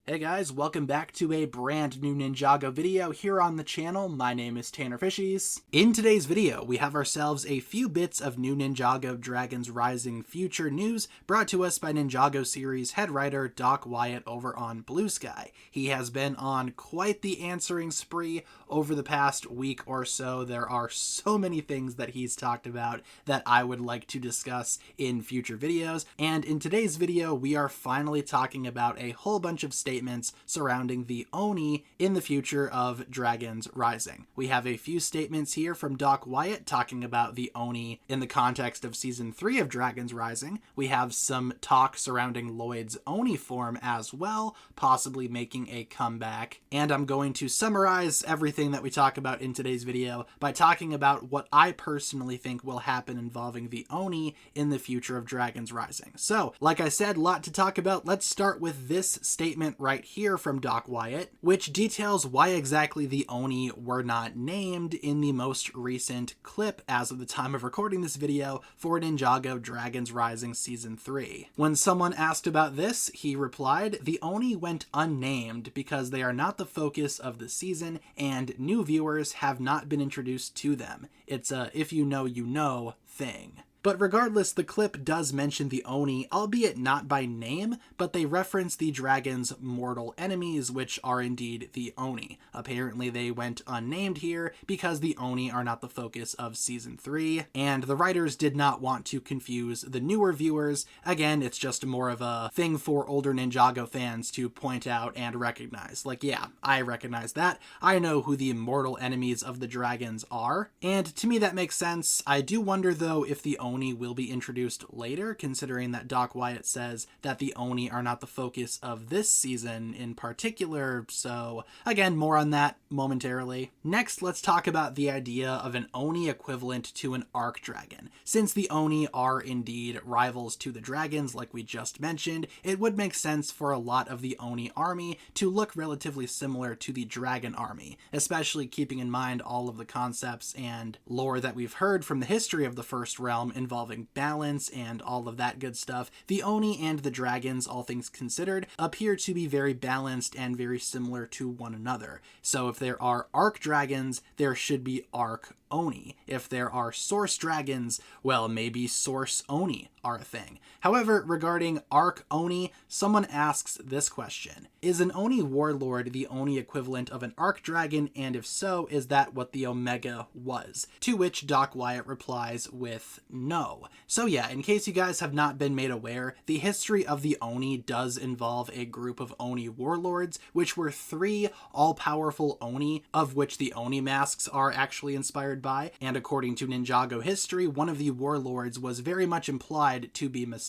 Hey guys, welcome back to a brand new Ninjago video here on the channel. My name is TannerFishies. In today's video, we have ourselves a few bits of new Ninjago Dragons Rising future news brought to us by Ninjago series head writer Doc Wyatt over on Blue Sky. He has been on quite the answering spree over the past week or so. There are so many things that he's talked about that I would like to discuss in future videos, and in today's video, we are finally talking about a whole bunch of statements surrounding the Oni in the future of Dragons Rising. We have a few statements here from Doc Wyatt talking about the Oni in the context of Season 3 of Dragons Rising. We have some talk surrounding Lloyd's Oni form as well, possibly making a comeback. And I'm going to summarize everything that we talk about in today's video by talking about what I personally think will happen involving the Oni in the future of Dragons Rising. So, like I said, a lot to talk about. Let's start with this statement right here from Doc Wyatt, which details why exactly the Oni were not named in the most recent clip as of the time of recording this video for Ninjago Dragons Rising Season 3. When someone asked about this, he replied, "The Oni went unnamed because they are not the focus of the season and new viewers have not been introduced to them. It's a if you know thing." But regardless, the clip does mention the Oni, albeit not by name, but they reference the dragon's mortal enemies, which are indeed the Oni. Apparently they went unnamed here because the Oni are not the focus of Season 3, and the writers did not want to confuse the newer viewers. Again, it's just more of a thing for older Ninjago fans to point out and recognize. Like, yeah, I recognize that. I know who the mortal enemies of the dragons are, and to me that makes sense. I do wonder, though, if the Oni will be introduced later, considering that Doc Wyatt says that the Oni are not the focus of this season in particular, so again, more on that momentarily. Next, let's talk about the idea of an Oni equivalent to an Arc Dragon. Since the Oni are indeed rivals to the dragons, like we just mentioned, it would make sense for a lot of the Oni army to look relatively similar to the Dragon army, especially keeping in mind all of the concepts and lore that we've heard from the history of the First Realm involving balance and all of that good stuff. The Oni and the dragons, all things considered, appear to be very balanced and very similar to one another. So if there are Arc Dragons, there should be Arc Oni. If there are Source Dragons, well, maybe Source Oni are a thing. However, regarding Arc Oni, someone asks this question: is an Oni warlord the Oni equivalent of an Arc Dragon, and if so, is that what the Omega was? To which Doc Wyatt replies with no. So yeah, in case you guys have not been made aware, the history of the Oni does involve a group of Oni warlords, which were 3 all-powerful Oni, of which the Oni masks are actually inspired by, and according to Ninjago history, one of the warlords was very much implied to be Mistake.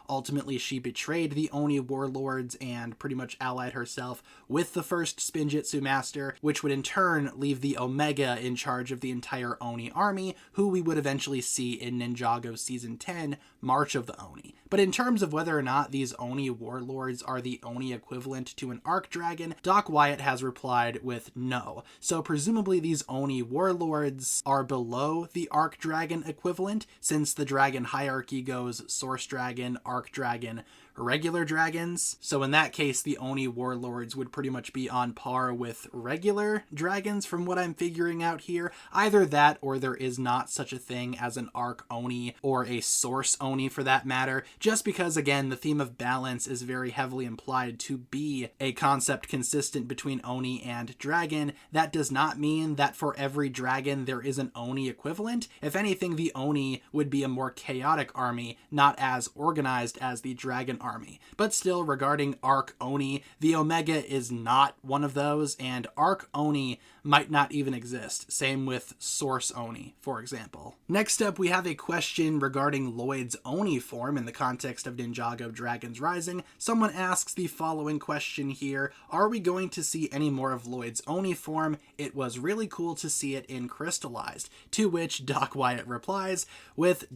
Ultimately, she betrayed the Oni warlords and pretty much allied herself with the first Spinjitzu master, which would in turn leave the Omega in charge of the entire Oni army, who we would eventually see in Ninjago Season 10, March of the Oni. But in terms of whether or not these Oni warlords are the Oni equivalent to an Arc Dragon, Doc Wyatt has replied with no. So presumably these Oni warlords are below the Arc Dragon equivalent, since the dragon hierarchy goes Source Dragon, Arc Dragon, regular dragons. So in that case, the Oni warlords would pretty much be on par with regular dragons from what I'm figuring out here. Either that, or there is not such a thing as an Arc Oni or a Source Oni for that matter, just because, again, the theme of balance is very heavily implied to be a concept consistent between Oni and dragon. That does not mean that for every dragon there is an Oni equivalent. If anything, the Oni would be a more chaotic army, not as organized as the dragon army. But still, regarding Arc Oni, the Omega is not one of those, and Arc Oni might not even exist. Same with Source Oni, for example. Next up, we have a question regarding Lloyd's Oni form in the context of Ninjago Dragons Rising. Someone asks the following question here: are we going to see any more of Lloyd's Oni form? It was really cool to see it in crystallized. To which Doc Wyatt replies with ...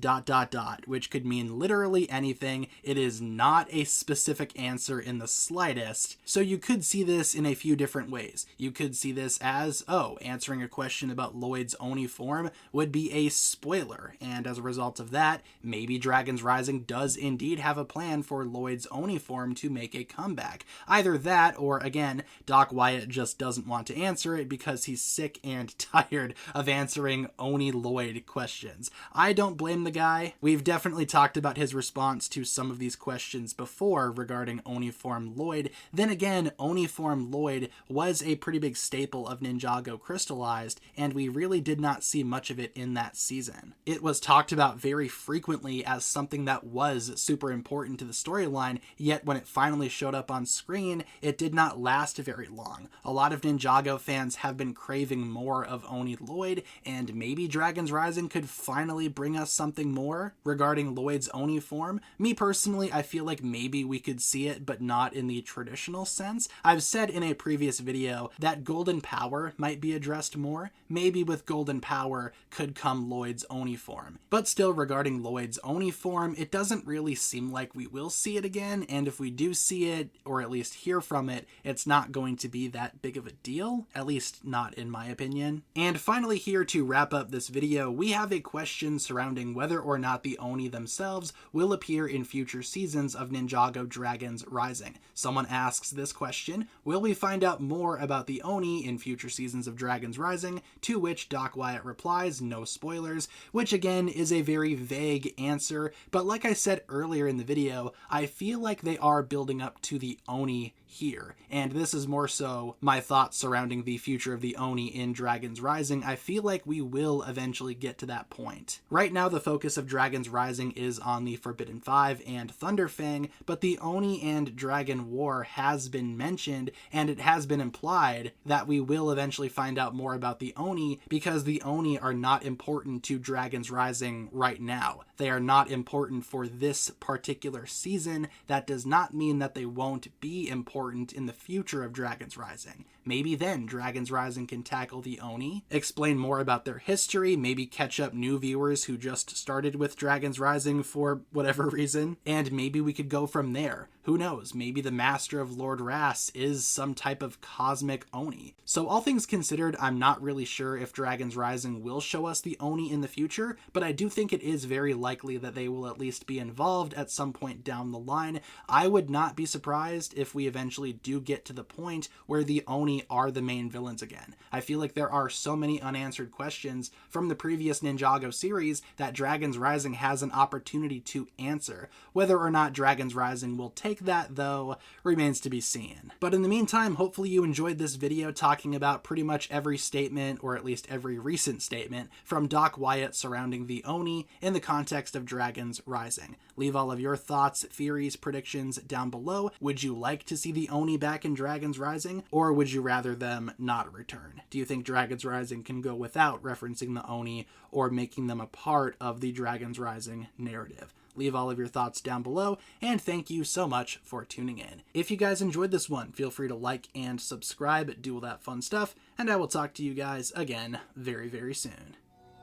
which could mean literally anything. It is not a specific answer in the slightest. So you could see this in a few different ways. You could see this as was, oh, answering a question about Lloyd's Oni form would be a spoiler, and as a result of that, maybe Dragons Rising does indeed have a plan for Lloyd's Oni form to make a comeback. Either that, or again, Doc Wyatt just doesn't want to answer it because he's sick and tired of answering Oni Lloyd questions. I don't blame the guy. We've definitely talked about his response to some of these questions before regarding Oni form Lloyd. Then again, Oni form Lloyd was a pretty big staple of Ninjago Crystallized, and we really did not see much of it in that season. It was talked about very frequently as something that was super important to the storyline, yet when it finally showed up on screen, it did not last very long. A lot of Ninjago fans have been craving more of Oni Lloyd, and maybe Dragons Rising could finally bring us something more regarding Lloyd's Oni form. Me personally, I feel like maybe we could see it, but not in the traditional sense. I've said in a previous video that Golden Power might be addressed more. Maybe with Golden Power could come Lloyd's Oni form. But still, regarding Lloyd's Oni form, it doesn't really seem like we will see it again, and if we do see it, or at least hear from it, it's not going to be that big of a deal, at least not in my opinion. And finally here to wrap up this video, we have a question surrounding whether or not the Oni themselves will appear in future seasons of Ninjago Dragons Rising. Someone asks this question, will we find out more about the Oni in future seasons of Dragons Rising? To which Doc Wyatt replies, no spoilers, which again is a very vague answer, but like I said earlier in the video, I feel like they are building up to the Oni here, and this is more so my thoughts surrounding the future of the Oni in Dragons Rising. I feel like we will eventually get to that point. Right now the focus of Dragons Rising is on the Forbidden Five and Thunderfang, but the Oni and Dragon War has been mentioned, and it has been implied that we will eventually find out more about the Oni, because the Oni are not important to Dragons Rising right now. They are not important for this particular season. That does not mean that they won't be important in the future of Dragons Rising. Maybe then Dragons Rising can tackle the Oni, explain more about their history, maybe catch up new viewers who just started with Dragons Rising for whatever reason, and maybe we could go from there. Who knows, maybe the Master of Lord Ras is some type of cosmic Oni. So all things considered, I'm not really sure if Dragons Rising will show us the Oni in the future, but I do think it is very likely that they will at least be involved at some point down the line. I would not be surprised if we eventually do get to the point where the Oni are the main villains again. I feel like there are so many unanswered questions from the previous Ninjago series that Dragons Rising has an opportunity to answer. Whether or not Dragons Rising will take that, though, remains to be seen. But in the meantime, hopefully you enjoyed this video talking about pretty much every statement, or at least every recent statement, from Doc Wyatt surrounding the Oni in the context of Dragons Rising. Leave all of your thoughts, theories, predictions down below. Would you like to see the Oni back in Dragons Rising, or would you rather them not return? Do you think Dragons Rising can go without referencing the Oni, or making them a part of the Dragons Rising narrative? Leave all of your thoughts down below, and thank you so much for tuning in. If you guys enjoyed this one, feel free to like and subscribe, do all that fun stuff, and I will talk to you guys again very, very soon.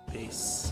Peace.